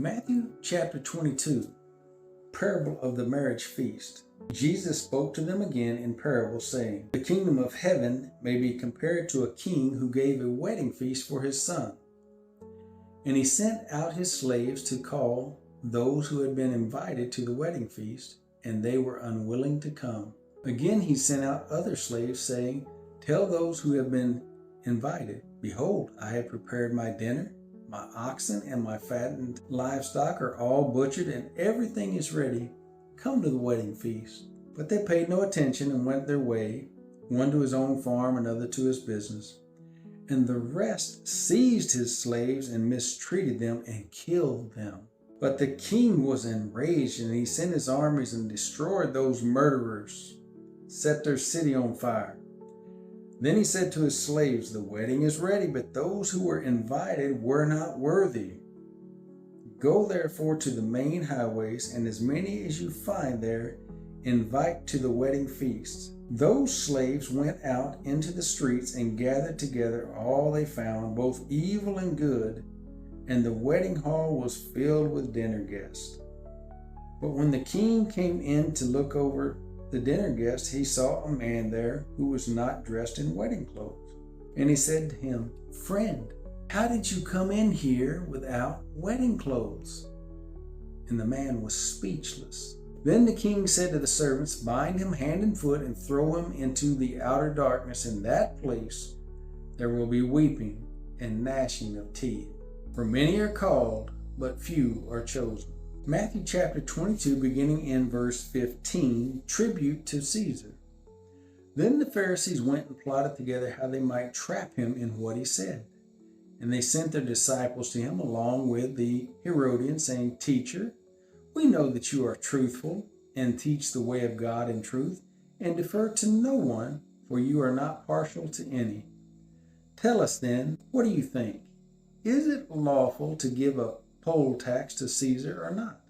Matthew chapter 22, parable of the marriage feast. Jesus spoke to them again in parables, saying, "The kingdom of heaven may be compared to a king who gave a wedding feast for his son. And he sent out his slaves to call those who had been invited to the wedding feast, and they were unwilling to come. Again he sent out other slaves, saying, 'Tell those who have been invited, behold, I have prepared my dinner. My oxen and my fattened livestock are all butchered, and everything is ready. Come to the wedding feast.' But they paid no attention and went their way, one to his own farm, another to his business. And the rest seized his slaves and mistreated them and killed them. But the king was enraged, and he sent his armies and destroyed those murderers, set their city on fire. Then he said to his slaves, 'The wedding is ready, but those who were invited were not worthy. Go therefore to the main highways, and as many as you find there, invite to the wedding feast.' Those slaves went out into the streets and gathered together all they found, both evil and good, and the wedding hall was filled with dinner guests. But when the king came in to look over the dinner guests, he saw a man there who was not dressed in wedding clothes. And he said to him, 'Friend, how did you come in here without wedding clothes?' And the man was speechless. Then the king said to the servants, 'Bind him hand and foot and throw him into the outer darkness. In that place there will be weeping and gnashing of teeth. For many are called, but few are chosen.'" Matthew chapter 22, beginning in verse 15, tribute to Caesar. Then the Pharisees went and plotted together how they might trap him in what he said. And they sent their disciples to him along with the Herodians, saying, "Teacher, we know that you are truthful and teach the way of God in truth, and defer to no one, for you are not partial to any. Tell us then, what do you think? Is it lawful to give a poll tax to Caesar or not?"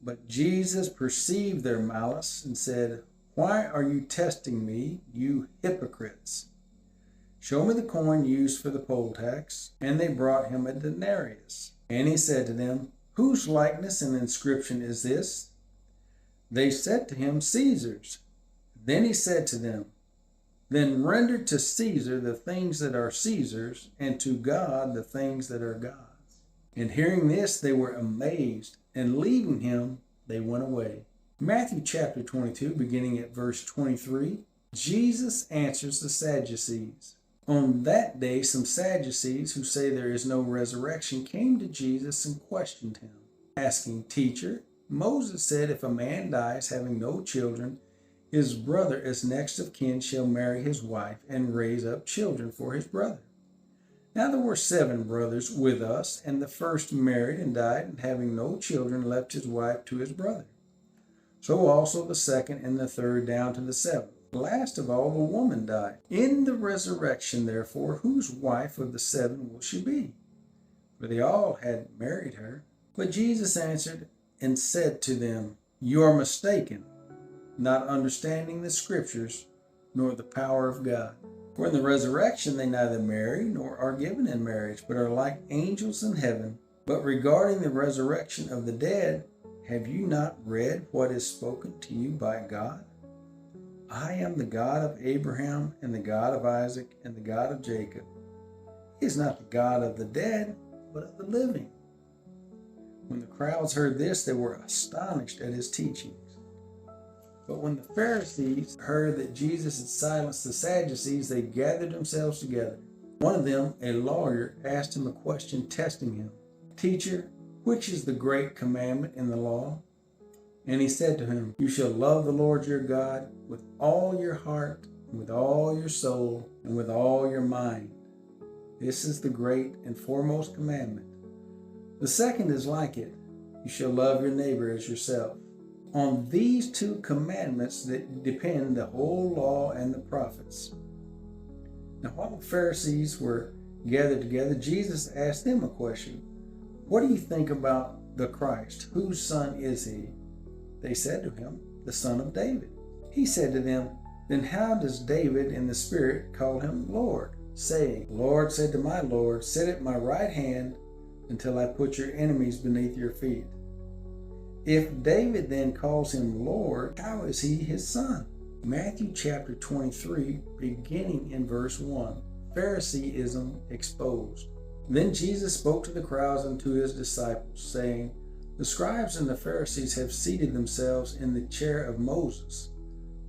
But Jesus perceived their malice and said, "Why are you testing me, you hypocrites? Show me the coin used for the poll tax." And they brought him a denarius. And he said to them, "Whose likeness and inscription is this?" They said to him, "Caesar's." Then he said to them, "Then render to Caesar the things that are Caesar's, and to God the things that are God's." And hearing this, they were amazed, and leaving him, they went away. Matthew chapter 22, beginning at verse 23, Jesus answers the Sadducees. On that day, some Sadducees who say there is no resurrection came to Jesus and questioned him, asking, "Teacher, Moses said if a man dies having no children, his brother as next of kin shall marry his wife and raise up children for his brother. Now there were 7 brothers with us, and the first married and died, and having no children left his wife to his brother. So also the second and the third down to the 7th. Last of all, the woman died. In the resurrection, therefore, whose wife of the 7 will she be? For they all had married her." But Jesus answered and said to them, "You are mistaken, not understanding the Scriptures, nor the power of God. For in the resurrection they neither marry nor are given in marriage, but are like angels in heaven. But regarding the resurrection of the dead, have you not read what is spoken to you by God? I am the God of Abraham and the God of Isaac and the God of Jacob. He is not the God of the dead, but of the living." When the crowds heard this, they were astonished at his teachings. But when the Pharisees heard that Jesus had silenced the Sadducees, they gathered themselves together. One of them, a lawyer, asked him a question, testing him. "Teacher, which is the great commandment in the law?" And he said to him, "You shall love the Lord your God with all your heart, and with all your soul, and with all your mind. This is the great and foremost commandment. The second is like it. You shall love your neighbor as yourself. On these 2 commandments that depend the whole law and the prophets." Now while the Pharisees were gathered together, Jesus asked them a question. "What do you think about the Christ? Whose son is he?" They said to him, "The son of David." He said to them, "Then how does David in the Spirit call him Lord, saying, 'Lord said to my Lord, sit at my right hand until I put your enemies beneath your feet. If David then calls him Lord, how is he his son? Matthew chapter 23, beginning in verse 1. Phariseeism exposed. Then Jesus spoke to the crowds and to his disciples, saying, The scribes and the Pharisees have seated themselves in the chair of Moses.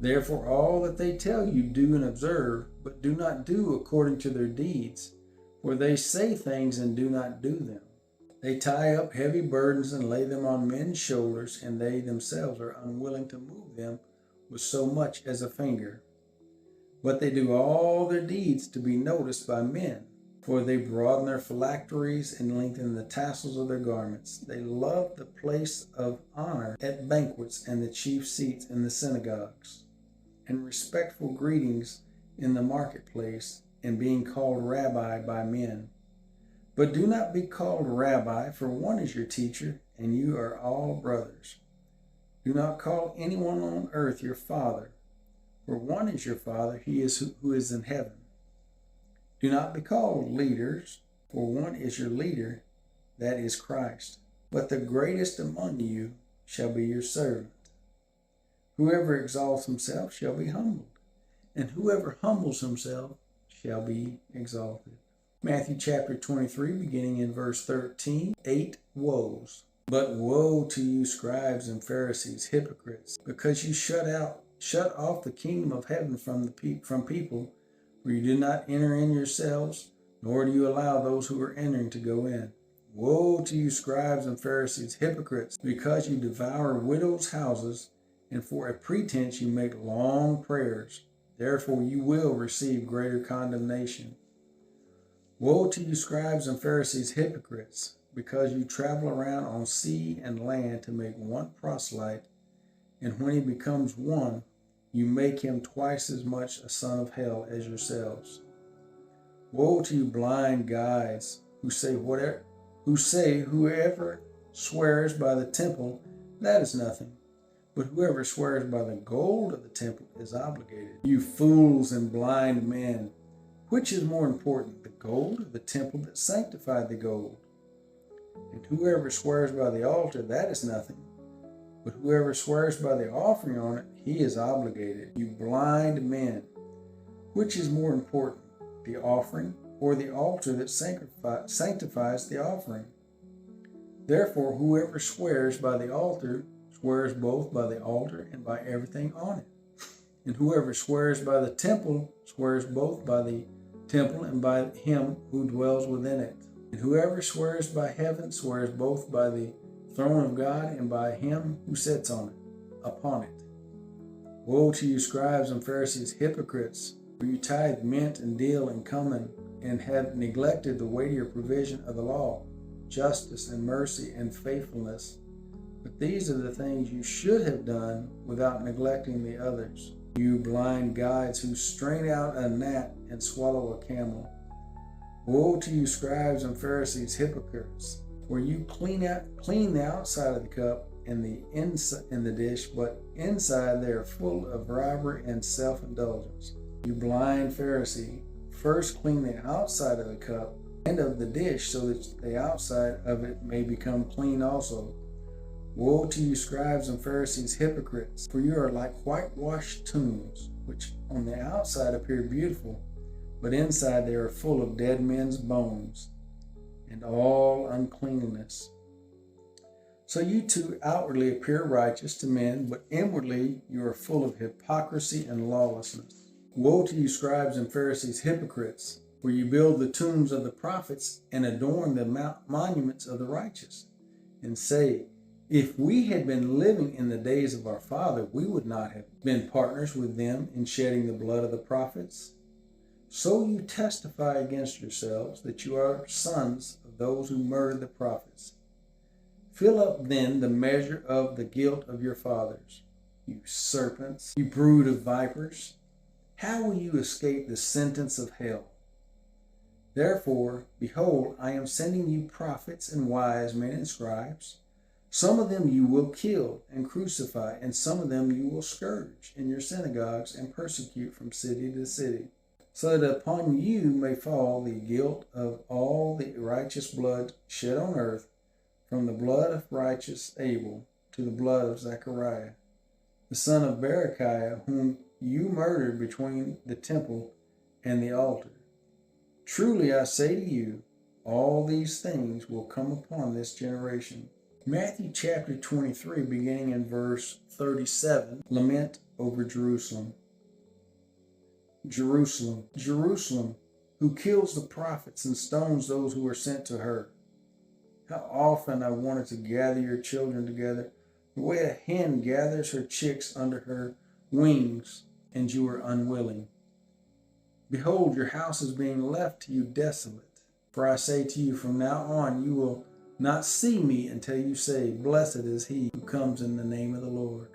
Therefore all that they tell you do and observe, but do not do according to their deeds, for they say things and do not do them. They tie up heavy burdens and lay them on men's shoulders, and they themselves are unwilling to move them with so much as a finger. But they do all their deeds to be noticed by men, for they broaden their phylacteries and lengthen the tassels of their garments. They love the place of honor at banquets and the chief seats in the synagogues, and respectful greetings in the marketplace, and being called rabbi by men. But do not be called rabbi, for one is your teacher, and you are all brothers. Do not call anyone on earth your father, for one is your Father, he is who is in heaven. Do not be called leaders, for one is your leader, that is Christ. But the greatest among you shall be your servant. Whoever exalts himself shall be humbled, and whoever humbles himself shall be exalted. Matthew chapter 23, beginning in verse 13, 8 woes. But woe to you, scribes and Pharisees, hypocrites, because you shut off the kingdom of heaven from people, for you do not enter in yourselves, nor do you allow those who are entering to go in. Woe to you, scribes and Pharisees, hypocrites, because you devour widows' houses, and for a pretense you make long prayers. Therefore you will receive greater condemnation. Woe to you, scribes and Pharisees, hypocrites, because you travel around on sea and land to make one proselyte, and when he becomes one, you make him twice as much a son of hell as yourselves. Woe to you, blind guides, who say whoever swears by the temple, that is nothing, but whoever swears by the gold of the temple is obligated. You fools and blind men, which is more important, the gold or the temple that sanctified the gold? And whoever swears by the altar, that is nothing, but whoever swears by the offering on it, he is obligated. You blind men, which is more important, the offering or the altar that sanctifies the offering? Therefore, whoever swears by the altar swears both by the altar and by everything on it. And whoever swears by the temple swears both by the temple and by him who dwells within it. And whoever swears by heaven swears both by the throne of God and by him who sits upon it. Woe to you, scribes and Pharisees, hypocrites, for you tithe mint and dill and cumin, and have neglected the weightier provision of the law, justice and mercy and faithfulness. But these are the things you should have done without neglecting the others. You blind guides who strain out a gnat and swallow a camel. Woe to you, scribes and Pharisees, hypocrites, for you clean the outside of the cup and the dish, but inside they are full of robbery and self-indulgence. You blind Pharisee, first clean the outside of the cup and of the dish, so that the outside of it may become clean also. Woe to you, scribes and Pharisees, hypocrites, for you are like whitewashed tombs, which on the outside appear beautiful, but inside they are full of dead men's bones and all uncleanness. So you too outwardly appear righteous to men, but inwardly you are full of hypocrisy and lawlessness. Woe to you, scribes and Pharisees, hypocrites, for you build the tombs of the prophets and adorn the monuments of the righteous, and say, if we had been living in the days of our father, we would not have been partners with them in shedding the blood of the prophets. So you testify against yourselves that you are sons of those who murdered the prophets. Fill up then the measure of the guilt of your fathers. You serpents, you brood of vipers, how will you escape the sentence of hell? Therefore, behold, I am sending you prophets and wise men and scribes. Some of them you will kill and crucify, and some of them you will scourge in your synagogues and persecute from city to city, so that upon you may fall the guilt of all the righteous blood shed on earth, from the blood of righteous Abel to the blood of Zechariah, the son of Berechiah, whom you murdered between the temple and the altar. Truly I say to you, all these things will come upon this generation. Matthew chapter 23, beginning in verse 37, lament over Jerusalem. Jerusalem, Jerusalem, who kills the prophets and stones those who are sent to her. How often I wanted to gather your children together, the way a hen gathers her chicks under her wings, and you were unwilling. Behold, your house is being left to you desolate. For I say to you, from now on you will not see me until you say, Blessed is he who comes in the name of the Lord.